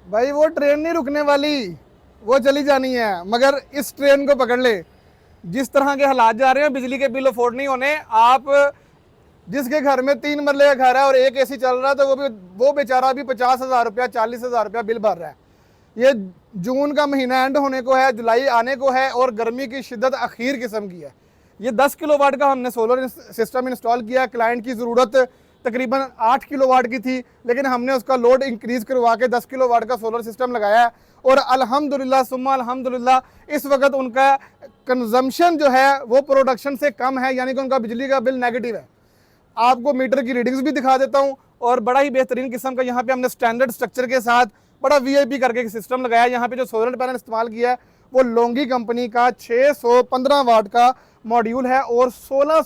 भाई वो ट्रेन नहीं रुकने वाली, वो चली जानी है, मगर इस ट्रेन को पकड़ ले। जिस तरह के हालात जा रहे हैं, बिजली के बिल अफोर्ड नहीं होने। आप जिसके घर में 3 मरले का घर है और एक एसी चल रहा है, तो वो बेचारा भी 50,000 रुपया 40,000 रुपया बिल भर रहा है। ये जून का महीना एंड होने को है, जुलाई आने को है और गर्मी की शिद्दत अखीर किस्म की है। ये 10 किलोवाट का हमने सोलर सिस्टम इंस्टॉल किया। क्लाइंट की ज़रूरत तकरीबन 8 किलोवाट की थी, लेकिन हमने उसका लोड इंक्रीज़ करवा के 10 किलोवाट का सोलर सिस्टम लगाया और अल्हम्दुलिल्लाह सुम्मा अल्हम्दुलिल्लाह इस वक्त उनका कंजम्पशन जो है वो प्रोडक्शन से कम है, यानी कि उनका बिजली का बिल नेगेटिव है। आपको मीटर की रीडिंग्स भी दिखा देता हूँ। और बड़ा ही बेहतरीन किस्म का यहाँ पे हमने स्टैंडर्ड स्ट्रक्चर के साथ बड़ा वीआईपी करके सिस्टम लगाया। यहाँ पे जो सोलर पैनल इस्तेमाल किया है वो लोंगी कंपनी का 615 वाट का मॉड्यूल है और 16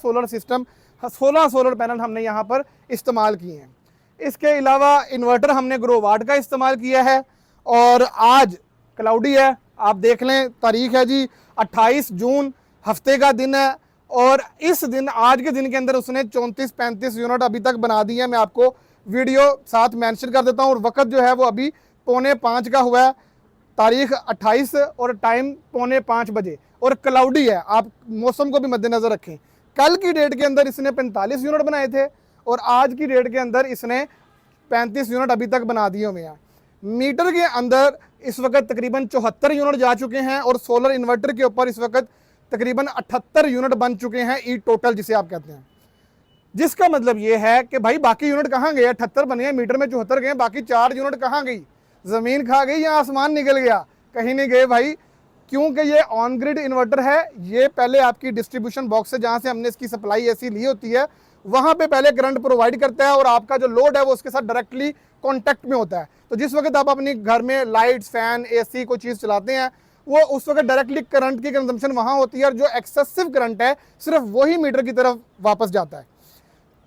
सोलर पैनल हमने यहाँ पर इस्तेमाल किए हैं। इसके अलावा इन्वर्टर हमने ग्रो वाट का इस्तेमाल किया है। और आज क्लाउडी है, आप देख लें, तारीख है जी 28 जून, हफ्ते का दिन है। और इस दिन, आज के दिन के अंदर उसने 34-35 यूनिट अभी तक बना दिए हैं। मैं आपको वीडियो साथ मेंशन कर देता हूँ। और वक्त जो है वो अभी 4:45 का हुआ है, तारीख 28 और टाइम 4:45 बजे। और क्लाउडी है, आप मौसम को भी मद्देनज़र रखें। कल की डेट के अंदर इसने 45 यूनिट बनाए थे और आज की डेट के अंदर इसने 35 यूनिट अभी तक बना दिए हुए हैं। मीटर के अंदर इस वक्त तकरीबन 74 यूनिट जा चुके हैं और सोलर इन्वर्टर के ऊपर इस वक्त तकरीबन 78 यूनिट बन चुके हैं, ई टोटल जिसे आप कहते हैं। जिसका मतलब ये है कि भाई बाकी यूनिट कहाँ गए? 78 बने हैं, मीटर में 74 गए, बाकी 4 यूनिट कहाँ गई? ज़मीन खा गई या आसमान निकल गया? कहीं नहीं गए भाई, क्योंकि ये ऑन ग्रिड इन्वर्टर है। ये पहले आपकी डिस्ट्रीब्यूशन बॉक्स से, जहाँ से हमने इसकी सप्लाई ऐसी ली होती है, वहाँ पे पहले करंट प्रोवाइड करता है और आपका जो लोड है वो उसके साथ डायरेक्टली कॉन्टैक्ट में होता है। तो जिस वक्त आप अपनी घर में लाइट्स, फैन, एसी कोई चीज़ चलाते हैं, वो उस वक्त डायरेक्टली करंट की कंजम्पशन वहाँ होती है और जो एक्सेसिव करंट है सिर्फ वही मीटर की तरफ वापस जाता है।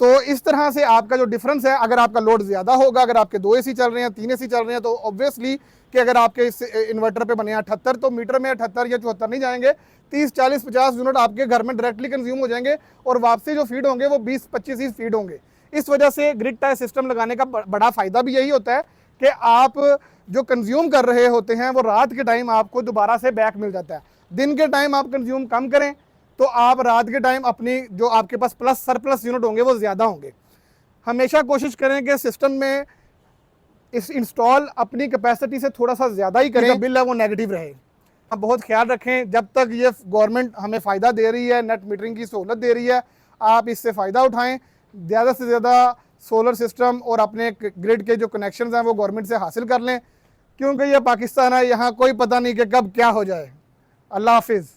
तो इस तरह से आपका जो डिफरेंस है, अगर आपका लोड ज़्यादा होगा, अगर आपके 2 एसी चल रहे हैं, 3 एसी चल रहे हैं, तो ऑब्वियसली कि अगर आपके इस इन्वर्टर पे बने हैं 78, तो मीटर में 78 या 74 नहीं जाएंगे, 30, 40, 50 यूनिट आपके घर में डायरेक्टली कंज्यूम हो जाएंगे और वापसी जो फीड होंगे वो 20-25 ही फीड होंगे। इस वजह से ग्रिड टाई सिस्टम लगाने का बड़ा फ़ायदा भी यही होता है कि आप जो कंज्यूम कर रहे होते हैं वो रात के टाइम आपको दोबारा से बैक मिल जाता है। दिन के टाइम आप कंज्यूम कम करें तो आप रात के टाइम अपनी जो आपके पास सरप्लस यूनिट होंगे वो ज़्यादा होंगे। हमेशा कोशिश करें कि सिस्टम में इस इंस्टॉल अपनी कैपेसिटी से थोड़ा सा ज़्यादा ही करें, बिल है वो नेगेटिव रहे। आप बहुत ख्याल रखें, जब तक ये गवर्नमेंट हमें फ़ायदा दे रही है, नेट मीटरिंग की सहूलत दे रही है, आप इससे फ़ायदा उठाएं। ज़्यादा से ज़्यादा सोलर सिस्टम और अपने ग्रिड के जो कनेक्शंस हैं वो गवर्नमेंट से हासिल कर लें, क्योंकि ये पाकिस्तान है, यहाँ कोई पता नहीं कि कब क्या हो जाए। अल्लाह हाफिज़।